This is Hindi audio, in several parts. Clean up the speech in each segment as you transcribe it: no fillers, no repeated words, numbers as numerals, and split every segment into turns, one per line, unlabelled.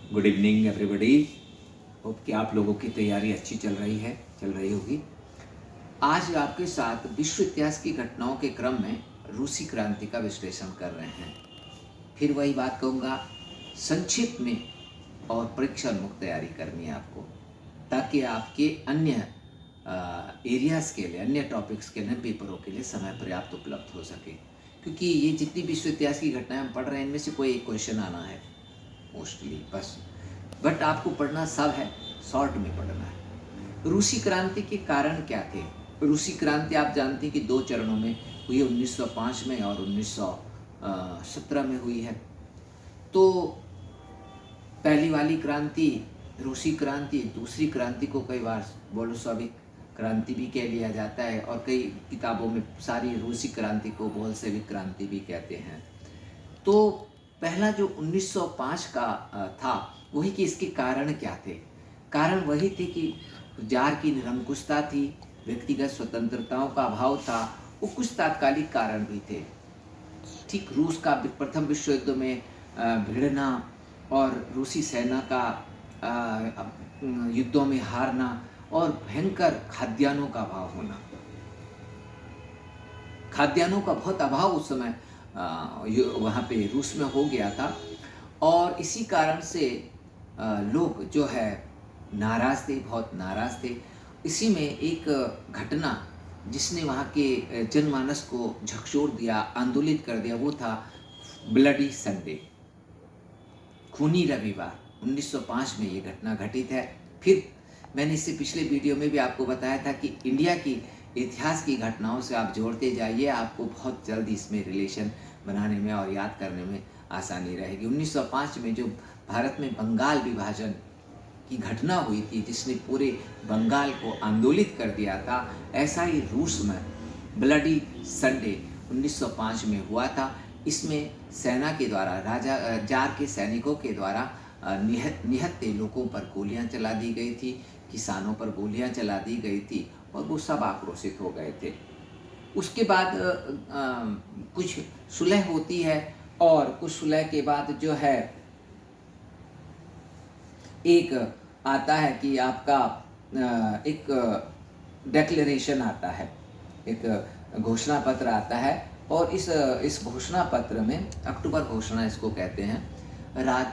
Good evening everybody. होप कि आप लोगों की तैयारी अच्छी चल रही होगी। आज आपके साथ विश्व इतिहास की घटनाओं के क्रम में रूसी क्रांति का विश्लेषण कर रहे हैं। फिर वही बात कहूँगा, संक्षिप्त में और परीक्षण मुक्त तैयारी करनी है आपको, ताकि आपके अन्य एरियाज़ के लिए, अन्य टॉपिक्स के लिए, पेपरों के लिए समय पर्याप्त उपलब्ध हो सके। क्योंकि ये जितनी विश्व इतिहास की घटनाएं हम पढ़ रहे हैं, इनमें से कोई एक क्वेश्चन आना है मोस्टली, बस। बट आपको पढ़ना सब है, शॉर्ट में पढ़ना है। रूसी क्रांति के कारण क्या थे? रूसी क्रांति आप जानते हैं कि 2 चरणों में हुई, 1905 में और 1917 में हुई है। तो पहली वाली क्रांति रूसी क्रांति, दूसरी क्रांति को कई बार बोल्शेविक क्रांति भी कह लिया जाता है, और कई किताबों में सारी रूसी क्रांति को बोल्शेविक क्रांति भी कहते हैं। तो पहला जो 1905 का था, वही कि इसके कारण क्या थे? कारण वही थे कि जार की निरंकुशता थी, व्यक्तिगत स्वतंत्रताओं का अभाव था, वो कुछ तात्कालिक कारण भी थे। ठीक, रूस का प्रथम विश्व युद्ध में भिड़ना और रूसी सेना का युद्धों में हारना और भयंकर खाद्यान्नों का अभाव होना। खाद्यान्नों का बहुत अभाव उस समय वहाँ पे रूस में हो गया था, और इसी कारण से लोग जो है नाराज़ थे, बहुत नाराज़ थे। इसी में एक घटना जिसने वहाँ के जनमानस को झकझोर दिया, आंदोलित कर दिया, वो था ब्लडी संडे, खूनी रविवार। 1905 में ये घटना घटित है। फिर मैंने इससे पिछले वीडियो में भी आपको बताया था कि इंडिया की इतिहास की घटनाओं से आप जोड़ते जाइए, आपको बहुत जल्द इसमें रिलेशन बनाने में और याद करने में आसानी रहेगी। 1905 में जो भारत में बंगाल विभाजन की घटना हुई थी, जिसने पूरे बंगाल को आंदोलित कर दिया था, ऐसा ही रूस में ब्लडी संडे 1905 में हुआ था। इसमें सेना के द्वारा, जार के सैनिकों के द्वारा निहत्थे लोगों पर गोलियां चला दी गई थी, किसानों पर गोलियां चला दी गई थी, और वो सब आक्रोशित हो गए थे। उसके बाद कुछ सुलह होती है, और कुछ सुलह के बाद जो है एक आता है कि आपका एक डिक्लेरेशन आता है, एक घोषणा पत्र आता है, और इस घोषणा पत्र में, अक्टूबर घोषणा इसको कहते हैं,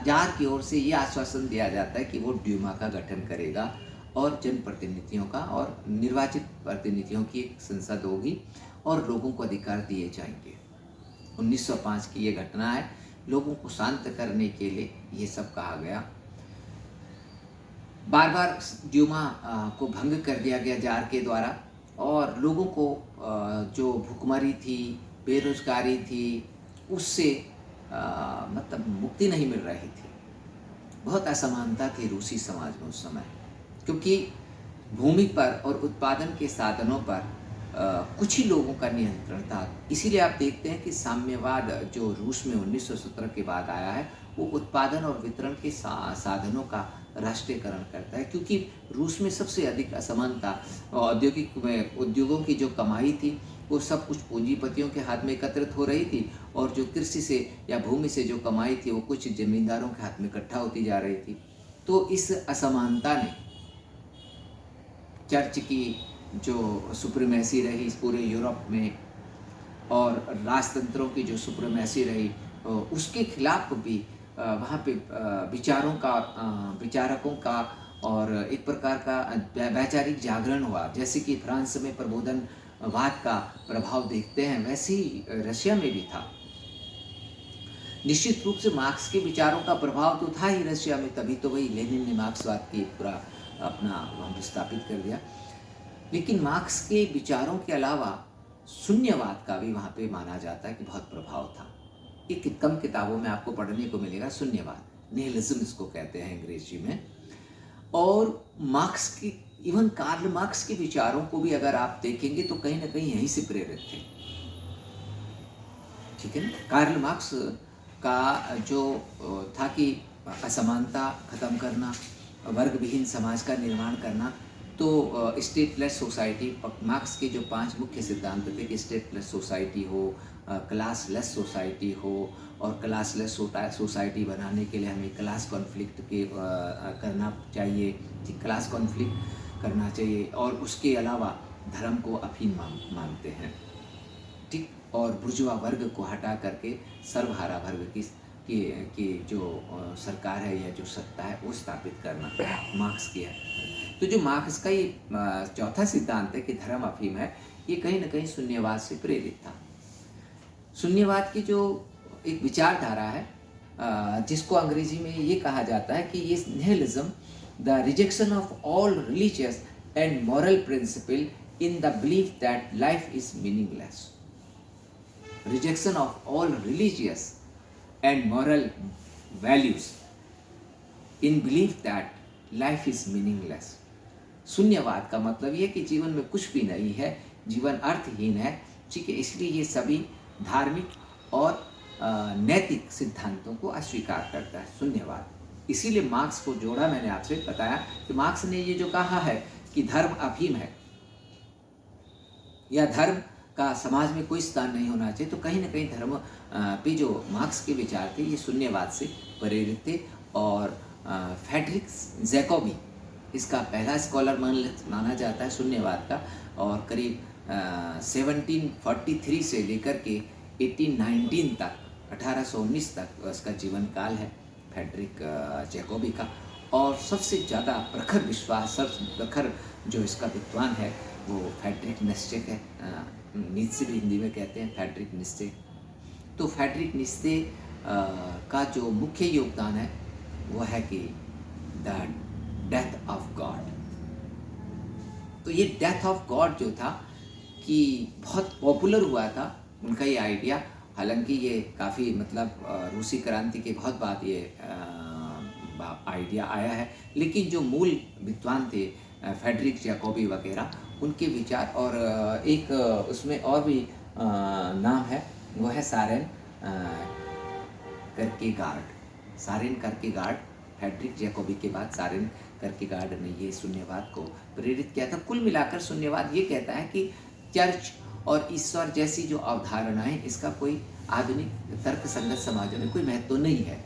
जार की ओर से ये आश्वासन दिया जाता है कि वो ड्यूमा का गठन करेगा और जनप्रतिनिधियों का और निर्वाचित प्रतिनिधियों की एक संसद होगी और लोगों को अधिकार दिए जाएंगे। 1905 की ये घटना है। लोगों को शांत करने के लिए ये सब कहा गया। बार बार ड्यूमा को भंग कर दिया गया जार के द्वारा, और लोगों को जो भुखमरी थी, बेरोजगारी थी, उससे मतलब मुक्ति नहीं मिल रही थी। बहुत असमानता थी रूसी समाज में उस समय, क्योंकि भूमि पर और उत्पादन के साधनों पर कुछ ही लोगों का नियंत्रण था। इसीलिए आप देखते हैं कि साम्यवाद जो रूस में 1917 के बाद आया है, वो उत्पादन और वितरण के साधनों का राष्ट्रीयकरण करता है, क्योंकि रूस में सबसे अधिक असमानता, उद्योगों की जो कमाई थी वो सब कुछ पूंजीपतियों के हाथ में एकत्रित हो रही थी, और जो कृषि से या भूमि से जो कमाई थी वो कुछ जमींदारों के हाथ में इकट्ठा होती जा रही थी। तो इस असमानता ने चर्च की जो सुप्रीमेसी रही पूरे यूरोप में, और राजतंत्रों की जो सुप्रीमेसी रही, उसके खिलाफ भी वहाँ पे विचारकों का और एक प्रकार का वैचारिक जागरण हुआ। जैसे कि फ्रांस में प्रबोधनवाद का प्रभाव देखते हैं, वैसे ही रशिया में भी था। निश्चित रूप से मार्क्स के विचारों का प्रभाव तो था ही रशिया में, तभी तो वही लेनिन ने मार्क्सवाद की पूरा अपना स्थापित कर दिया। लेकिन मार्क्स के विचारों के अलावा शून्यवाद का भी वहाँ पे माना जाता है कि बहुत प्रभाव था। एक कम किताबों में आपको पढ़ने को मिलेगा शून्यवाद, निहिलिज्म इसको कहते हैं अंग्रेजी में। और मार्क्स की, इवन कार्ल मार्क्स के विचारों को भी अगर आप देखेंगे तो कहीं ना कहीं यहीं से प्रेरित थे। ठीक है ना? कार्ल मार्क्स का जो था कि असमानता खत्म करना, वर्ग विहीन समाज का निर्माण करना, तो स्टेटलेस सोसाइटी, मार्क्स के जो 5 मुख्य सिद्धांत थे कि स्टेटलेस सोसाइटी हो, क्लासलेस सोसाइटी हो, और क्लासलेस सोसाइटी बनाने के लिए हमें क्लास कॉन्फ्लिक्ट करना चाहिए, ठीक, क्लास कॉन्फ्लिक्ट करना चाहिए। और उसके अलावा धर्म को अफीम मानते हैं, ठीक। और बुर्जुआ वर्ग को हटा करके सर्वहारा वर्ग की जो सरकार है या जो सत्ता है वो स्थापित करना मार्क्स किया है। तो जो मार्क्स का ये चौथा सिद्धांत है कि धर्म अफीम है, ये कहीं ना कहीं शून्यवाद से प्रेरित था। शून्यवाद की जो एक विचारधारा है, जिसको अंग्रेजी में ये कहा जाता है कि ये nihilism, the rejection of all religious and moral principle in the belief that life is meaningless. Rejection of all religious and moral values in belief that life is meaningless. शून्यवाद का मतलब ये कि जीवन में कुछ भी नहीं है, जीवन अर्थहीन है, ठीक है। इसलिए ये सभी धार्मिक और नैतिक सिद्धांतों को अस्वीकार करता है शून्यवाद। इसीलिए मार्क्स को जोड़ा, मैंने आपसे बताया कि मार्क्स ने ये जो कहा है कि धर्म अफीम है या धर्म का समाज में कोई स्थान नहीं होना चाहिए, तो कहीं ना कहीं धर्म पे जो मार्क्स के विचार थे ये शून्यवाद से प्रेरित थे। और फ्रेडरिक जैकोबी इसका पहला स्कॉलर माना जाता है शून्यवाद का, और करीब 1743 से लेकर के 1819 तक, 1819 तक उसका जीवन काल है फ्रेडरिक जैकोबी का। और सबसे ज़्यादा प्रखर विश्वास, सबसे प्रखर जो इसका विद्वान है वो फ्रेडरिक नीत्शे है। नीत्शे भी हिंदी में कहते हैं, फ्रेडरिक नीत्शे। तो फ्रेडरिक नीत्शे का जो मुख्य योगदान है वो है कि द डेथ ऑफ गॉड। तो ये डेथ ऑफ गॉड जो था कि बहुत पॉपुलर हुआ था उनका ये आइडिया। हालांकि ये काफ़ी मतलब रूसी क्रांति के बहुत बाद ये आइडिया आया है, लेकिन जो मूल विद्वान थे फ्रेडरिक जैकोबी वगैरह, उनके विचार, और एक उसमें और भी नाम है, वो है सारेन करकेगार्ड। सारेन करकेगार्ड, फ्रेडरिक जैकोबी के बाद सारेन करकेगार्ड ने ये शून्यवाद को प्रेरित किया था। कुल मिलाकर शून्यवाद ये कहता है कि चर्च और ईश्वर जैसी जो अवधारणाएं, इसका कोई आधुनिक तर्क संगत समाजों में कोई महत्व नहीं है।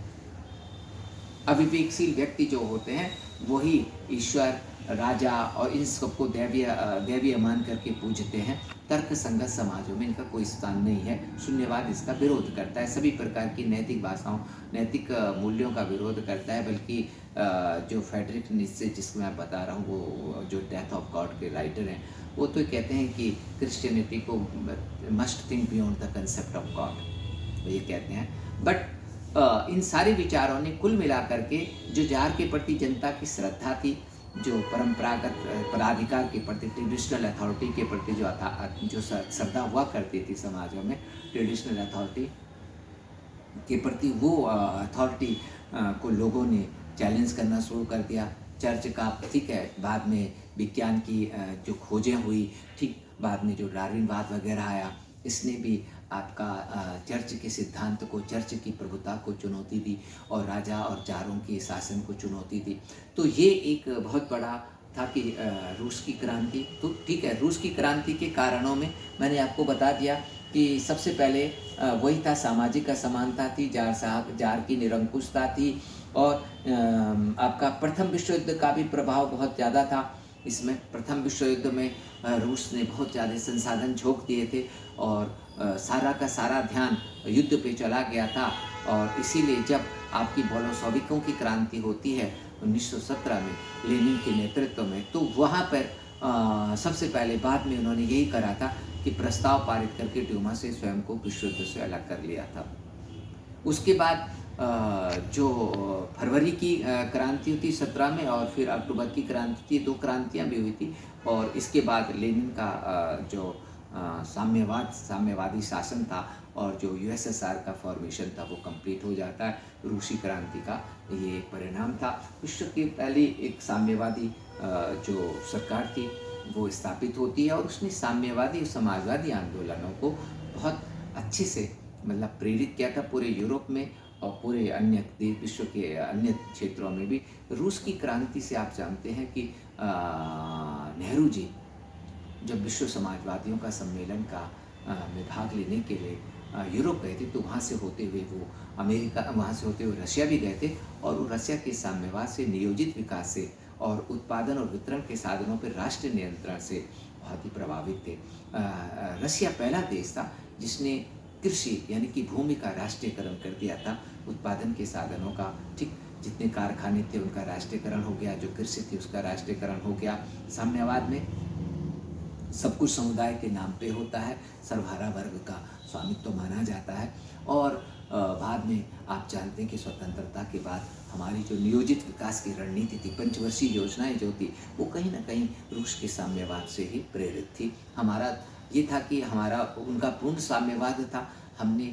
अविवेकशील व्यक्ति जो होते हैं वही ईश्वर, राजा और इन सबको दैवीय मान करके पूजते हैं। तर्क संगत समाजों में इनका कोई स्थान नहीं है। शून्यवाद इसका विरोध करता है, सभी प्रकार की नैतिक भाषाओं, नैतिक मूल्यों का विरोध करता है। बल्कि जो फ्रेडरिक नीत्शे जिसको मैं बता रहा हूँ, वो जो डेथ ऑफ गॉड के राइटर हैं, वो तो कहते हैं कि क्रिश्चियनिटी को must think beyond the concept of God, वो ये कहते हैं। बट इन सारे विचारों ने कुल मिलाकर के जो जार के प्रति जनता की श्रद्धा थी, जो परंपरागत पदाधिकार के प्रति, ट्रेडिशनल अथॉरिटी के प्रति जो श्रद्धा हुआ करती थी समाजों में, ट्रेडिशनल अथॉरिटी के प्रति, वो अथॉरिटी को लोगों ने चैलेंज करना शुरू कर दिया। चर्च का, ठीक है, बाद में विज्ञान की जो खोजें हुई, ठीक, बाद में जो डार्विनवाद वगैरह आया, इसने भी आपका चर्च के सिद्धांत को, चर्च की प्रभुता को चुनौती दी और राजा और जारों के शासन को चुनौती दी। तो ये एक बहुत बड़ा था कि रूस की क्रांति। तो ठीक है, रूस की क्रांति के कारणों में मैंने आपको बता दिया कि सबसे पहले वही था, सामाजिक असमानता थी, जार की निरंकुशता थी, और आपका प्रथम विश्व युद्ध का भी प्रभाव बहुत ज़्यादा था इसमें। प्रथम विश्व युद्ध में रूस ने बहुत ज़्यादा संसाधन झोंक दिए थे और सारा का सारा ध्यान युद्ध पे चला गया था। और इसीलिए जब आपकी बोल्शेविकों की क्रांति होती है 1917 में लेनिन के नेतृत्व में, तो वहाँ पर सबसे पहले, बाद में उन्होंने यही करा था कि प्रस्ताव पारित करके ड्यूमा से स्वयं को विश्व युद्ध से अलग कर लिया था। उसके बाद जो फरवरी की क्रांति हुई थी 17 में, और फिर अक्टूबर की क्रांति थी, 2 क्रांतियाँ भी हुई थी। और इसके बाद लेनिन का जो साम्यवादी शासन था और जो यूएसएसआर का फॉर्मेशन था वो कंप्लीट हो जाता है। रूसी क्रांति का ये एक परिणाम था। विश्व की पहली एक साम्यवादी जो सरकार थी वो स्थापित होती है, और उसने साम्यवादी और समाजवादी आंदोलनों को बहुत अच्छे से मतलब प्रेरित किया था पूरे यूरोप में और पूरे अन्य विश्व के अन्य क्षेत्रों में भी। रूस की क्रांति से आप जानते हैं कि नेहरू जी जब विश्व समाजवादियों का सम्मेलन में भाग लेने के लिए यूरोप गए थे, तो वहाँ से होते हुए वो अमेरिका, वहाँ से होते हुए रशिया भी गए थे, और वो रशिया के साम्यवाद से, नियोजित विकास से और उत्पादन और वितरण के साधनों पर राष्ट्रीय नियंत्रण से बहुत ही प्रभावित थे। रशिया पहला देश था जिसने कृषि यानी कि भूमि का राष्ट्रीयकरण कर दिया था, उत्पादन के साधनों का, ठीक, जितने कारखाने थे उनका राष्ट्रीयकरण हो गया, जो कृषि थी उसका राष्ट्रीयकरण हो गया। साम्यवाद में सब कुछ समुदाय के नाम पे होता है, सर्वहारा वर्ग का स्वामित्व माना जाता है। और बाद में आप जानते हैं कि स्वतंत्रता के बाद हमारी जो नियोजित विकास की रणनीति थी, पंचवर्षीय योजनाएं जो थी, वो कहीं ना कहीं रूस के साम्यवाद से ही प्रेरित थी। हमारा ये था कि हमारा उनका पूर्ण साम्यवाद था, हमने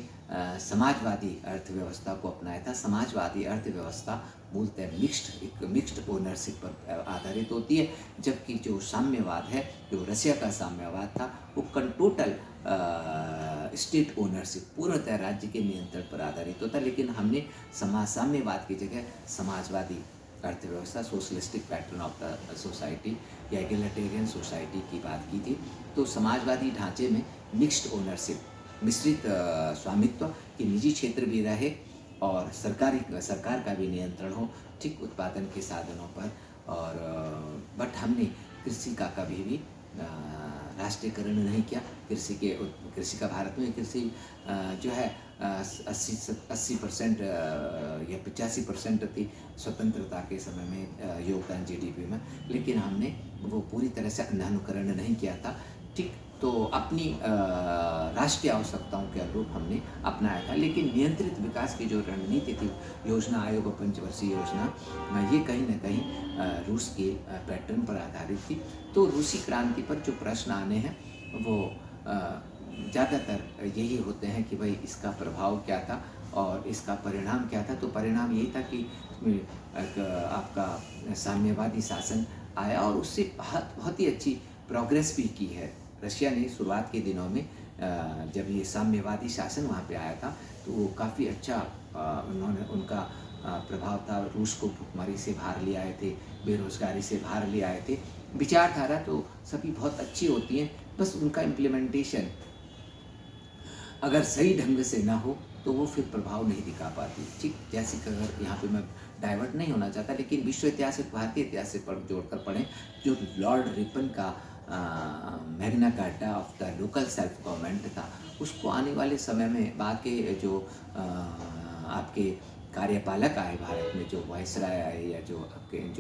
समाजवादी अर्थव्यवस्था को अपनाया था। समाजवादी अर्थव्यवस्था मूलतः एक मिक्स्ड ओनरशिप पर आधारित होती है, जबकि जो साम्यवाद है, जो रशिया का साम्यवाद था, वो टोटल स्टेट ओनरशिप, पूर्णतः राज्य के नियंत्रण पर आधारित होता। लेकिन हमने साम्यवाद की जगह समाजवादी अर्थव्यवस्था, socialistic pattern of the society या एगलिटेरियन सोसाइटी की बात की थी। तो समाजवादी ढांचे में मिक्स्ड ओनरशिप, मिश्रित स्वामित्व, कि निजी क्षेत्र भी रहे और सरकार का भी नियंत्रण हो, ठीक, उत्पादन के साधनों पर। और बट हमने कृषि का कभी भी राष्ट्रीयकरण नहीं किया। कृषि का भारत में कृषि जो है 80% या 85% थी स्वतंत्रता के समय में योगदान जीडीपी में, लेकिन हमने वो पूरी तरह से अंधानुकरण नहीं किया था, ठीक। तो अपनी राष्ट्रीय आवश्यकताओं के अनुरूप हमने अपनाया था। लेकिन नियंत्रित विकास की जो रणनीति थी, योजना आयोग और पंचवर्षीय योजना, ये कहीं ना कहीं रूस के पैटर्न पर आधारित थी। तो रूसी क्रांति पर जो प्रश्न आने हैं वो ज़्यादातर यही होते हैं कि भाई इसका प्रभाव क्या था और इसका परिणाम क्या था। तो परिणाम यही था कि आपका साम्यवादी शासन आया और उससे बहुत ही अच्छी प्रोग्रेस भी की है। रशिया ने शुरुआत के दिनों में जब ये साम्यवादी शासन वहाँ पे आया था, तो वो काफ़ी अच्छा उनका प्रभाव था। रूस को भुखमरी से बाहर ले आए थे, बेरोजगारी से बाहर ले आए थे। विचारधारा तो सभी बहुत अच्छी होती हैं, बस उनका इम्प्लीमेंटेशन अगर सही ढंग से ना हो तो वो फिर प्रभाव नहीं दिखा पाती, ठीक। जैसे कि अगर यहाँ पे मैं डाइवर्ट नहीं होना चाहता, लेकिन विश्व इतिहास और भारतीय इतिहास से जोड़कर पढ़ें, जो लॉर्ड रिपन का Magna carta of the local self government था, उसको आने वाले समय में बाद के जो आपके कार्यपालक आए भारत में, जो वायसराय आए या जो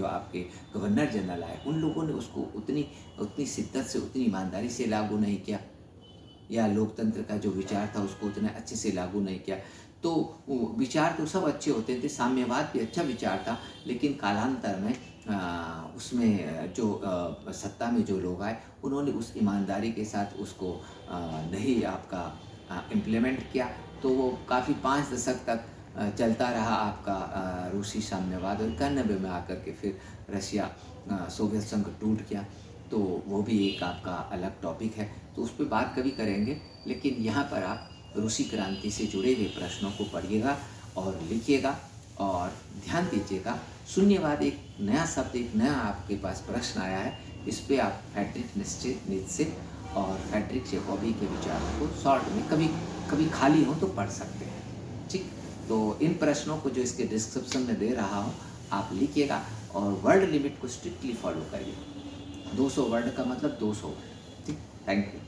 आपके गवर्नर जनरल आए, उन लोगों ने उसको उतनी शिद्दत से, उतनी ईमानदारी से लागू नहीं किया, या लोकतंत्र का जो विचार था उसको उतना अच्छे से लागू नहीं किया। तो विचार तो सब अच्छे होते थे, साम्यवाद भी अच्छा विचार था, लेकिन कालांतर में उसमें जो सत्ता में जो लोग आए, उन्होंने उस ईमानदारी के साथ उसको नहीं आपका इम्प्लीमेंट किया। तो वो काफ़ी 5 दशक तक चलता रहा आपका रूसी साम्यवाद, और 91 में आकर के फिर रशिया सोवियत संघ टूट गया। तो वो भी एक आपका अलग टॉपिक है, तो उस पर बात कभी करेंगे। लेकिन यहाँ पर आप रूसी क्रांति से जुड़े हुए प्रश्नों को पढ़िएगा और लिखिएगा और ध्यान दीजिएगा। शून्यवाद एक नया शब्द, एक नया आपके पास प्रश्न आया है, इस पर आप फ्रेडरिक नीत्शे और फ्रेडरिक जैकोबी के विचारों को शॉर्ट में कभी खाली हो तो पढ़ सकते हैं, ठीक। तो इन प्रश्नों को जो इसके डिस्क्रिप्शन में दे रहा हूँ आप लिखिएगा और वर्ड लिमिट को स्ट्रिक्टली फॉलो करिए। 200 वर्ड का मतलब 200, ठीक। Thank you.